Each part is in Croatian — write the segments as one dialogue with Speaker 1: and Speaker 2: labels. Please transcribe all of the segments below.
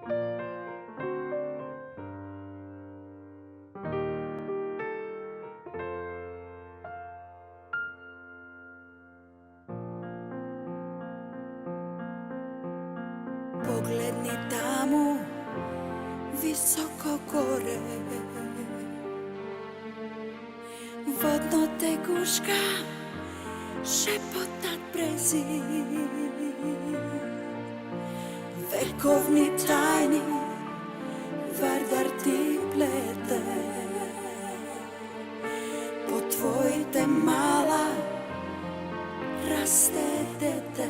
Speaker 1: Pogledni tamo, visoko gore, vodno te guška, šepotat brezi. Vekovni tajni, Vardar ti plete, po tvoj te mala raste dete.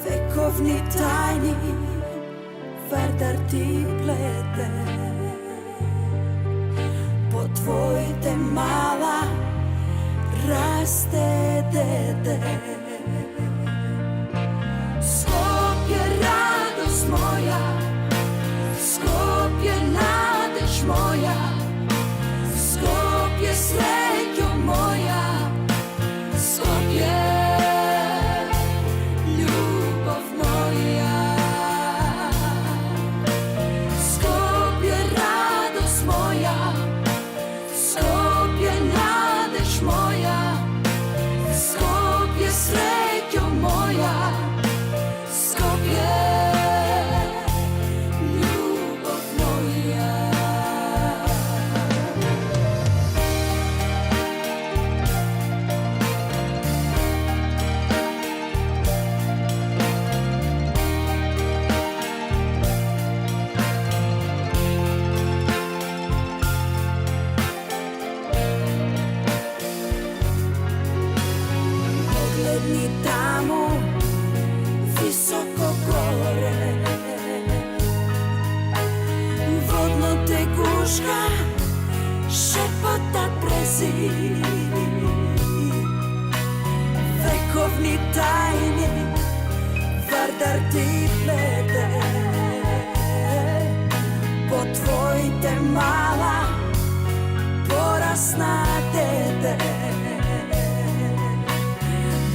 Speaker 1: Vekovni tajni, Vardar ti plete, po tvoj te mala raste dete. Skopje, radost moja, Skopje, nadež moja, Skopje, srećo moja, Skopje, ljubav moja. Skopje, radost moja, Skopje, nadež moja, Skopje, srećo moja, Skopje, ljubav moja. Pogledni tamo, visoko gore, vodno te guška, šepotat brezi. Vekovni tajni, Vardar ti plete, po tvoj te mala porasna dete.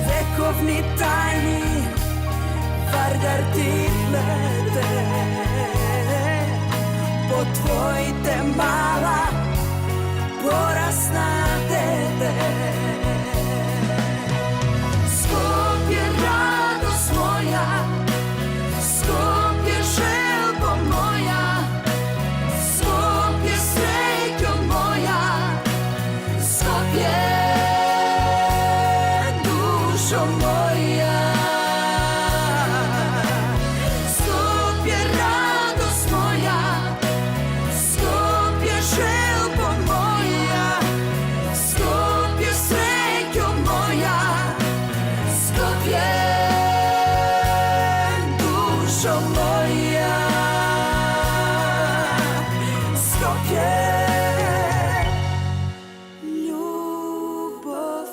Speaker 1: Vekovni tajni, Vardar ti plete, po tvoj te mala porasna dete. Skopje, radost moja, Skopje, želbo moja, Skopje, srećo moja, Skopje, dušo moja. Skopje, radost moja, Skopje, želbo moja, Skopje, srećo moja, Skopje, dušo moja. Skopje, ljubav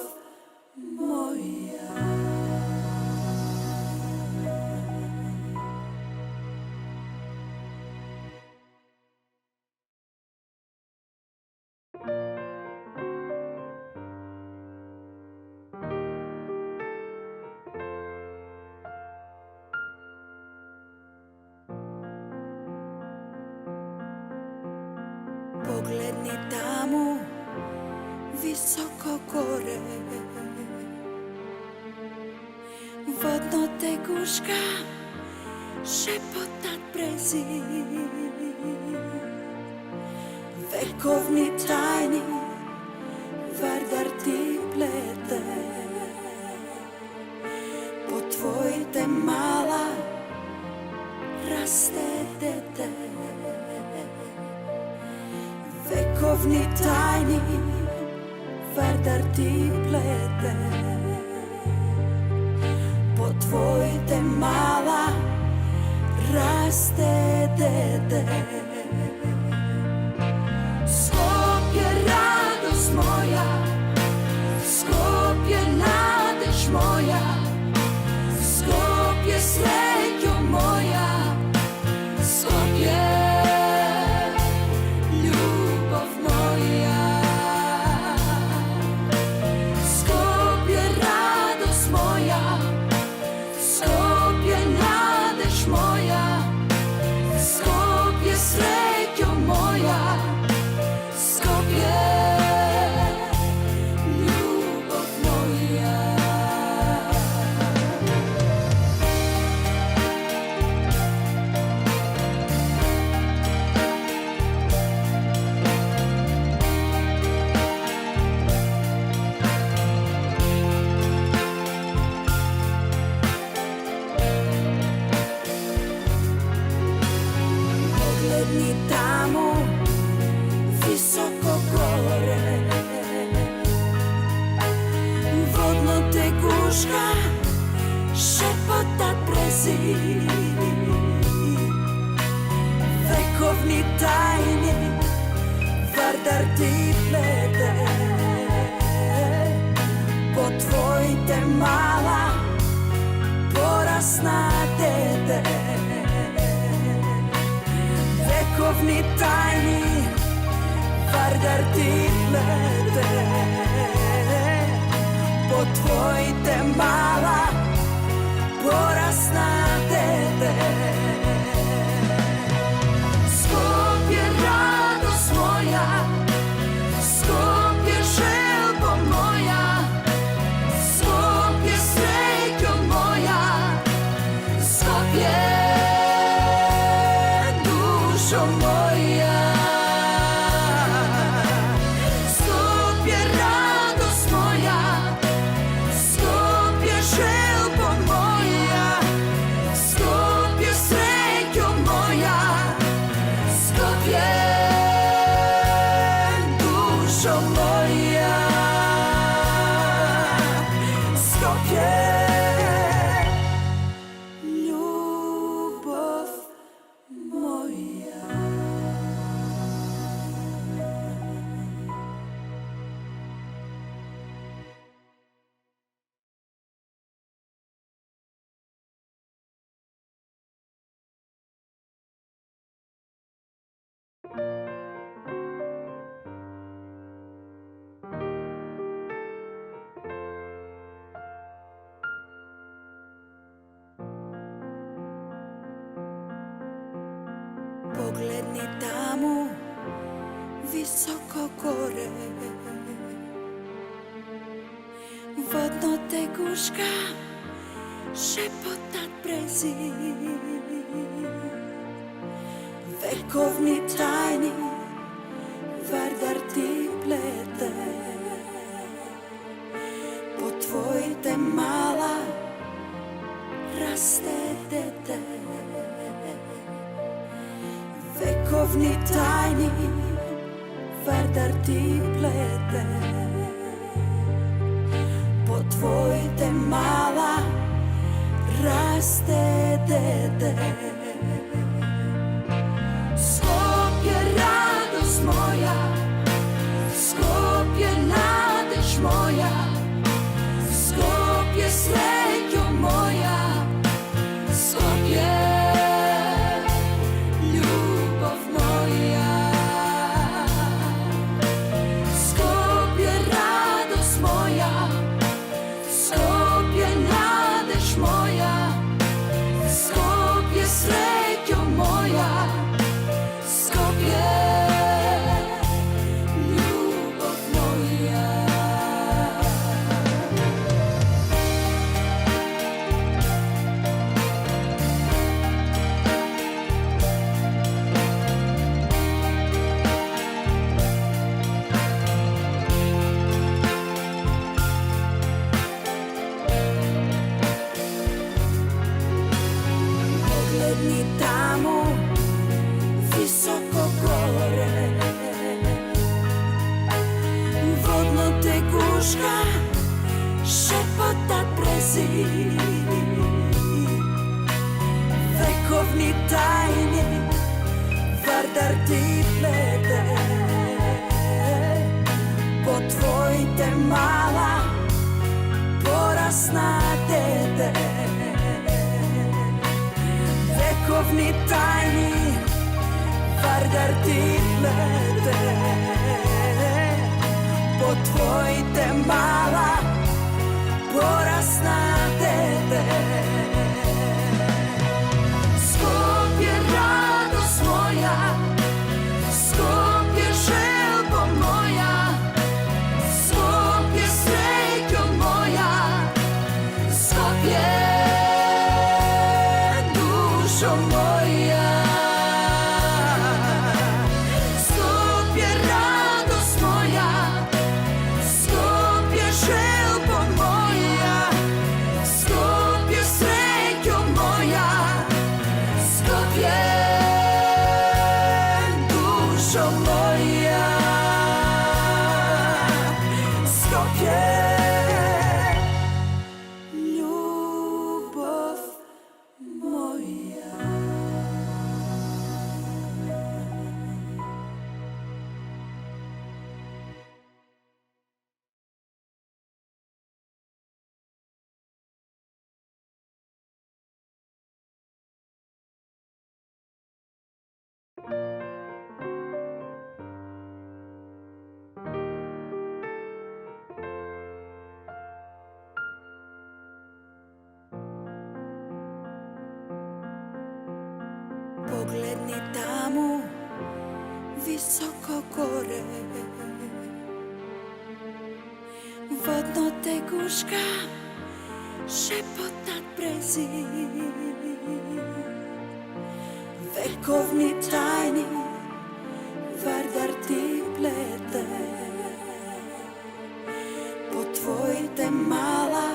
Speaker 1: moja. Pogledni tamo, visoko gore, vodno te guška, šepotat brezi. Vekovni tajni, Vardar ti plete, po tvoj te mala raste dete. Vekovni tajni, Vardar ti plete, po tvoj te mala raste dete. Skopje, radost moja, Skopje, nadež moja, Skopje, srećo moja, Skopje, ljubav moja. Skopje, radost moja, Skopje, nadež Vekovni tajni Vardar ti plete. Potvojite mala porasna dete. Vekovni tajni Vardar ti plete. Potvojite mala porasna dete. Skopje radost moja, Skopje želbo moja, Skopje srećo moja, Skopje dušo moja. Skopje radost moja, Skopje želbo moja, Skopje srećo moja, Skopje dušo moja. Skopje ljubov moja. Pogledni tamo, visoko gore, vodno teguška šepotat brezi. Vekovni tajni Vardar ti plete. Potvojite mala raste dete. Vekovni tajni Vardar ti plete. Potvojite mala raste dete. Skopje radost moja, Skopje nadež moja, Skopje srećo moja, Skopje ljubov moja. Skopje radost moja, Skopje nadež moja, Skopje srećo moja, Skopje ljubov moja. Pogledni tamo, visoko gore, vodno teguška šepotat brezi. Vekovni tajni Vardar ti plete. Potvojite mala porasna dete. Vekovni tajni Vardar ti plete. Potvojite mala porasna dete. Skopje radost moja, Skopje želbo moja, Skopje srećo moja, Skopje dušo moja. Skopje radost moja, Skopje želbo moja, Skopje srećo Pogledni tamo, visoko gore, vodno teguška, šepotat brezi, vekovni tajni, Vardar ti plete, po tvojte mala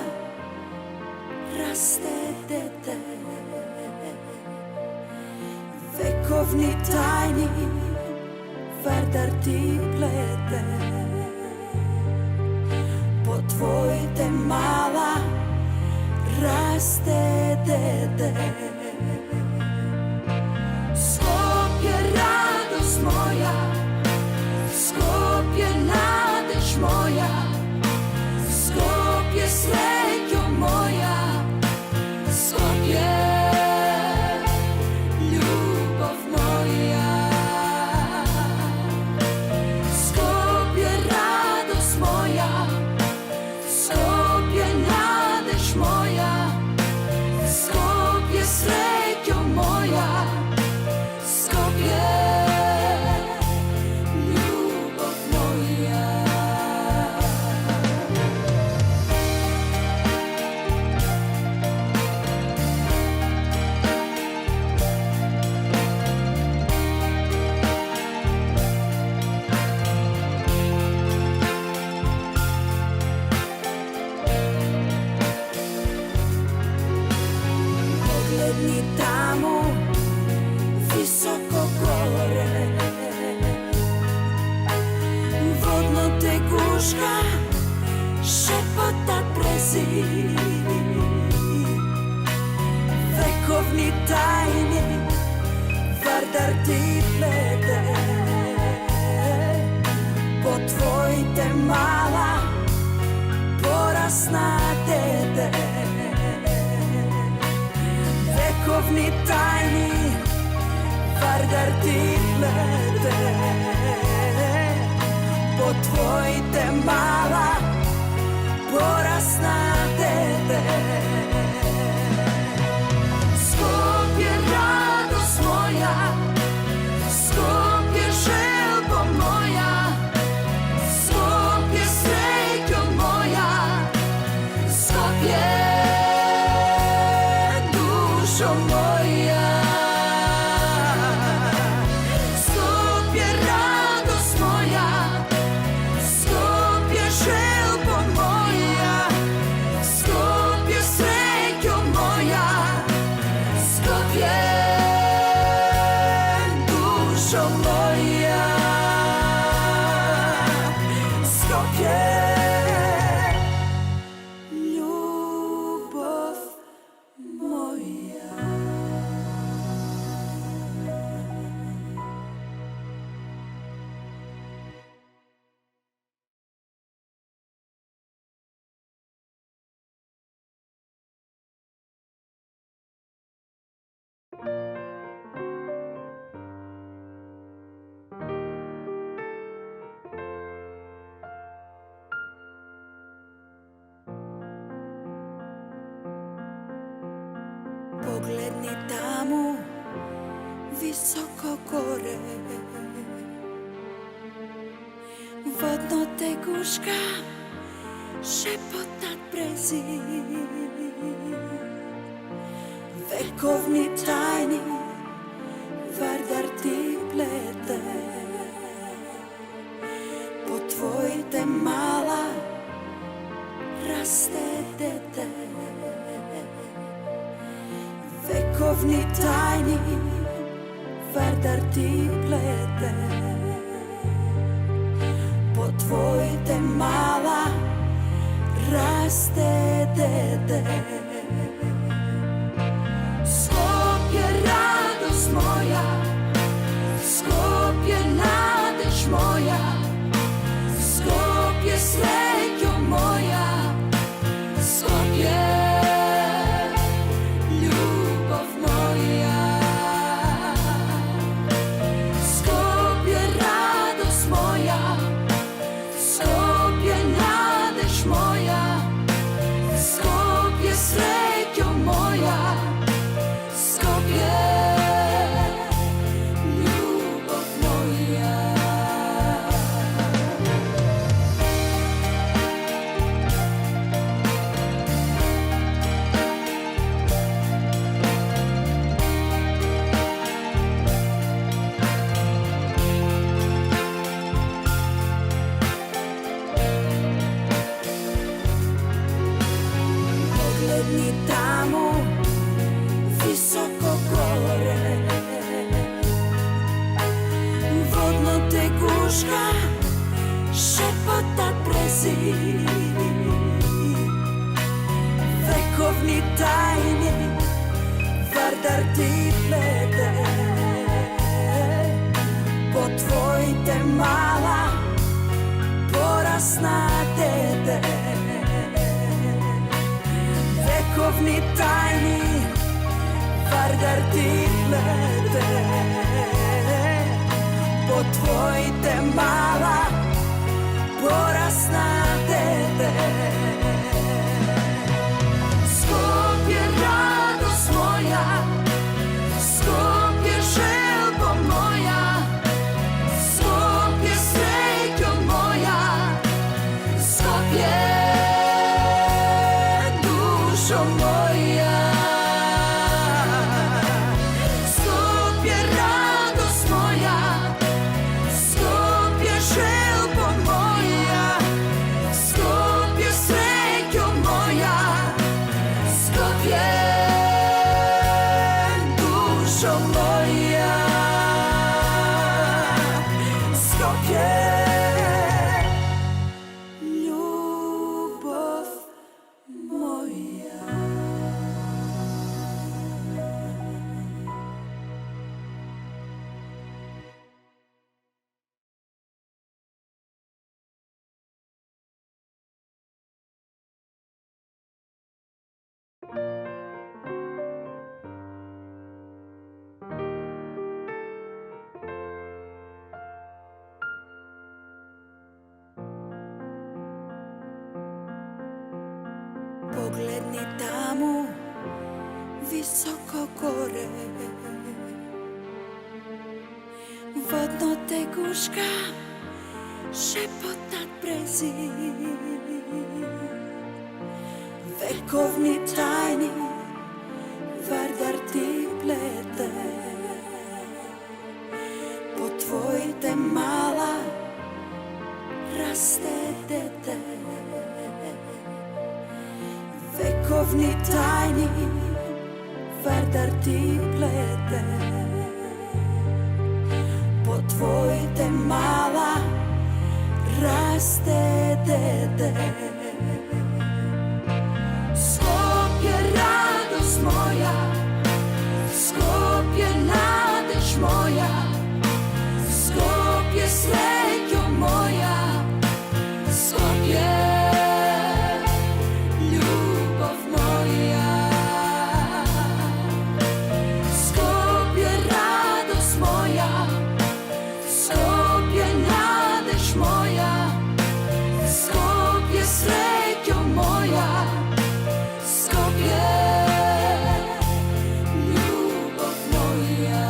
Speaker 1: raste dete. Vekovni tajni, Vardar ti plete, po tvojte mala raste dete. Skopje, radost moja, Skopje, nadež moja, Skopje, srećo moja, Skopje, ljubav moja. Skopje, radost moja, Skopje, nadež moja, Skopje, srećo moja, Skopje, ljubav moja. Pogledni tamo, visoko gore, vodno teguška, šepotat brezi, vekovni tajni, Vardar ti plete, po tvojte mala porasna dete. Vekovni tajni, Vardar ti plete, po tvojte mala porasna dete. Skopje, radost moja, Skopje, želbo moja, Skopje, srećo moja, Skopje, dušo moja. Skopje, radost moja, Skopje, želbo moja, Skopje, srećo moja, Skopje, dušo moja. Skopje, ljubav moja. Pogledni tamo, visoko gore, vodno teguška, šepotat brezi, vekovni tajni, Vardar ti plete, po tvojte mala raste dete. Vekovni tajni, Vardar ti plete, po tvojte mala raste dete. Skopje, radost moja, Skopje, nadež moja, Skopje, srećo moja, Skopje, ljubav moja. Skopje, radost moja, Skopje, nadež moja, Skopje, srećo guška šepotat brezi, vekovni tajni Vardar ti plete, potvojite mala porasna dete, vekovni tajni Vardar ti plete, potvojite mala porasna dete. Skopje radost moja, Skopje želbo moja, Skopje srećo moja, Skopje dušo moja. Skopje radost moja, Skopje želbo moja, Skopje srećo moja, Skopje dušo moja. Skopje ljubov moja. Pogledni tamo, visoko gore, vodno teguška šepotat brezi, vekovni tajni Vardar ti plete, potvojite mala raste dete, vekovni tajni Vardar ti plete, potvojite mala raste dete. Skopje radost moja, Skopje nadež moja, Skopje srećo moja, Skopje ljubov moja. Skopje radost moja, Skopje nadež moja, Skopje srećo moja, Skopje ljubov moja.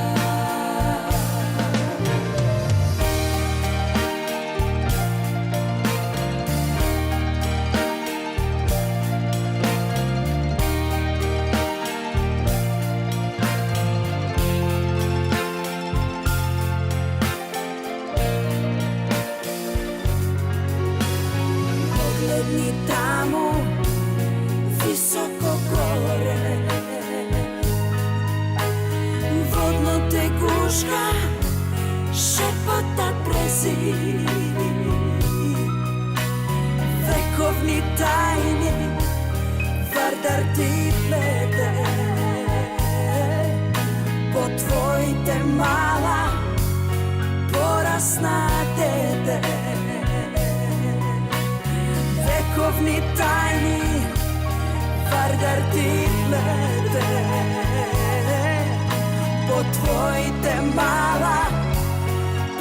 Speaker 1: Pogledni tamo, visoko gore, vodno teguška šepotat brezi, vekovni tajni Vardar ti plete, potvojite mala porasna dete, vekovni tajni Vardar ti plete, potvojite mala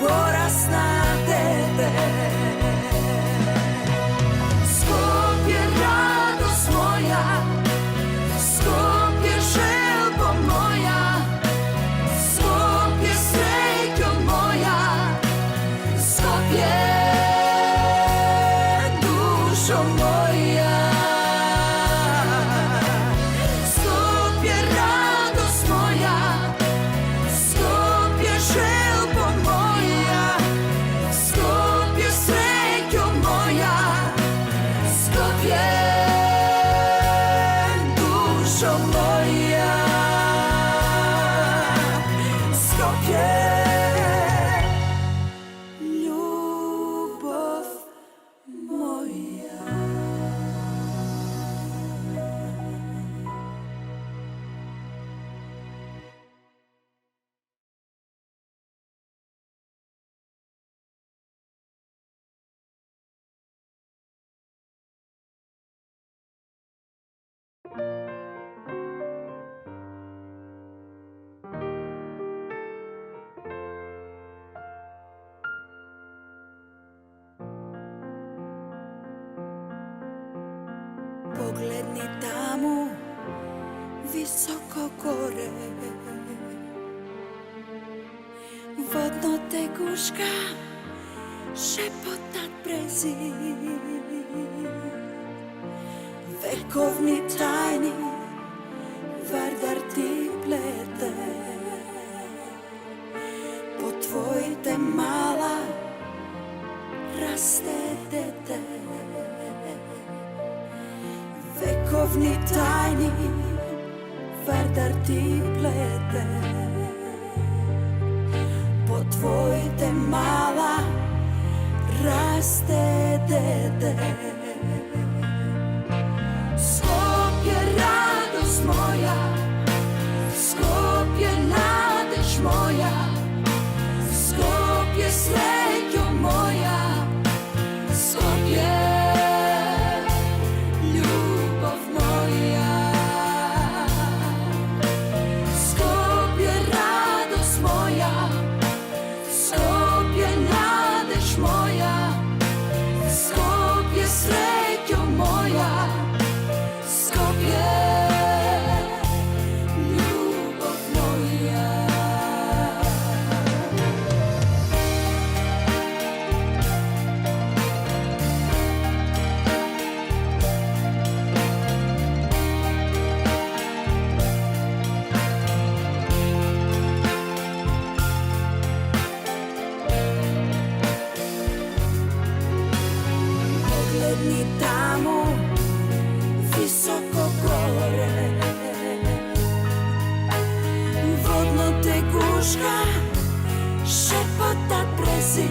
Speaker 1: porasna dete. Skopje radost moja, Skopje želbo moja, Skopje srećo moja, Skopje dušo moja. Skopje radost moja, Skopje želbo moja, Skopje srećo Pogledni tamo visoko gore, vodno teguška šepotat brezi, vekovni tajni Vardar ti plete, po tvoj te mala raste dete. Vekovni tajni Vardar ti plete, po tvoj te mala raste dete. Skopje radost moja, Skopje nadež moja, Skopje srećo moja, Skopje ljubav moja. Skopje radost moja, Skopje nadež moja, Skopje srećo moja, Skopje ljubav moja. Pogledni tamo visoko gore, vodno teguška šepotat brezi,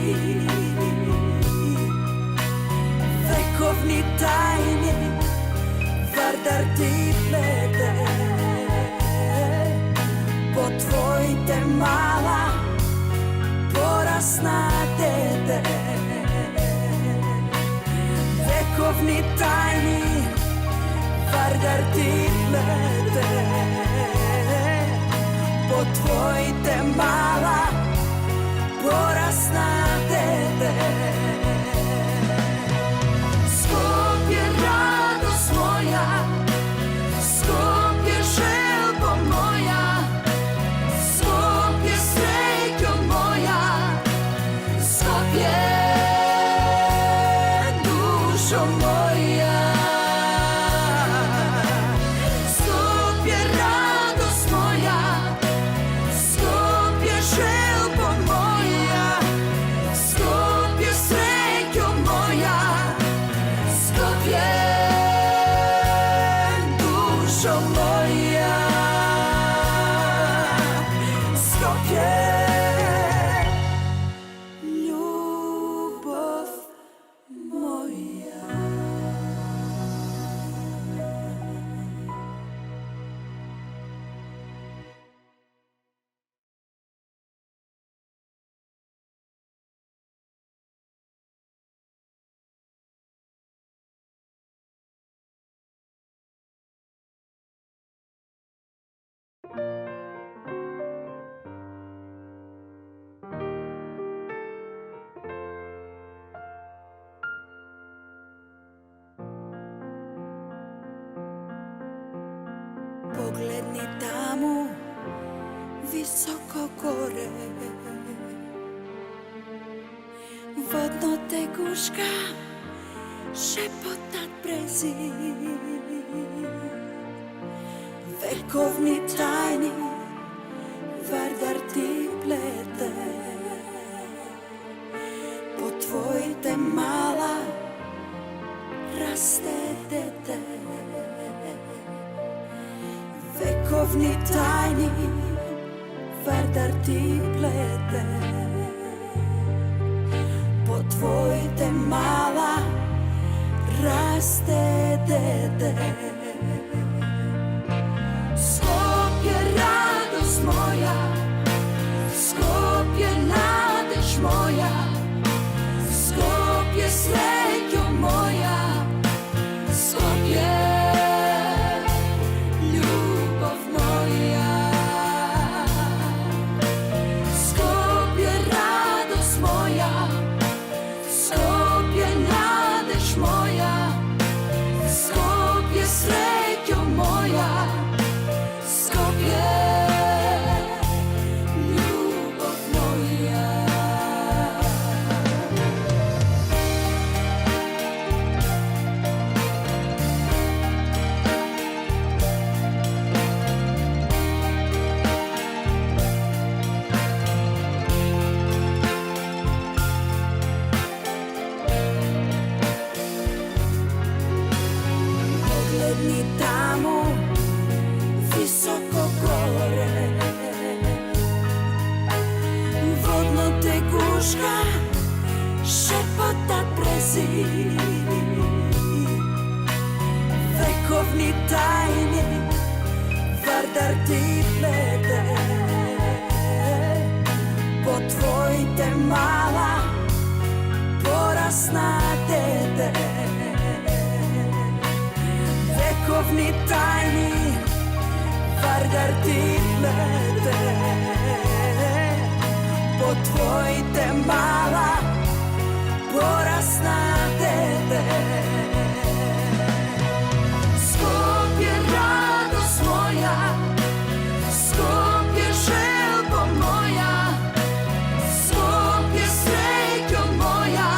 Speaker 1: vekovni tajni Vardar ti plete, po tvoj te mala porasna dete. Vekovni tajni Vardar ti plete, po tvoj te mala porasna dete. Skopje radost moja, Skopje želbo moja, Skopje srećo moja, Skopje dušo moja. Skopje radost moja, Skopje želbo moja, Skopje srećo moja, Skopje dušo moja. Skopje ljubav moja. Pogledni tamo visoko gore, vodno teguška šepotat brezi, vekovni tajni Vardar ti plete, po tvoj te mala raste dete. Vekovni tajni Vardar ti plete, po tvoj te mala raste dete. Skopje radost moja, Skopje nadež moja, Skopje srećo moja, Skopje ljubav moja. Skopje radost moja, Skopje nadež moja, Skopje Rijeka šepota brezi, vekovni tajni Vardar ti plete. Potvojite mala porasna dete, vekovni tajni Vardar ti plete. Potvojite mala porasna dete. Skopje radost moja, Skopje želbo moja, Skopje srećo moja,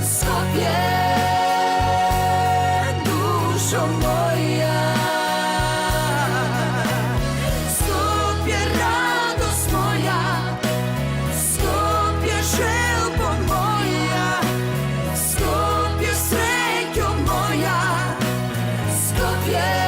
Speaker 1: Skopje dušo moja. Skopje radost moja, Skopje želbo moja, Skopje srećo moja, Skopje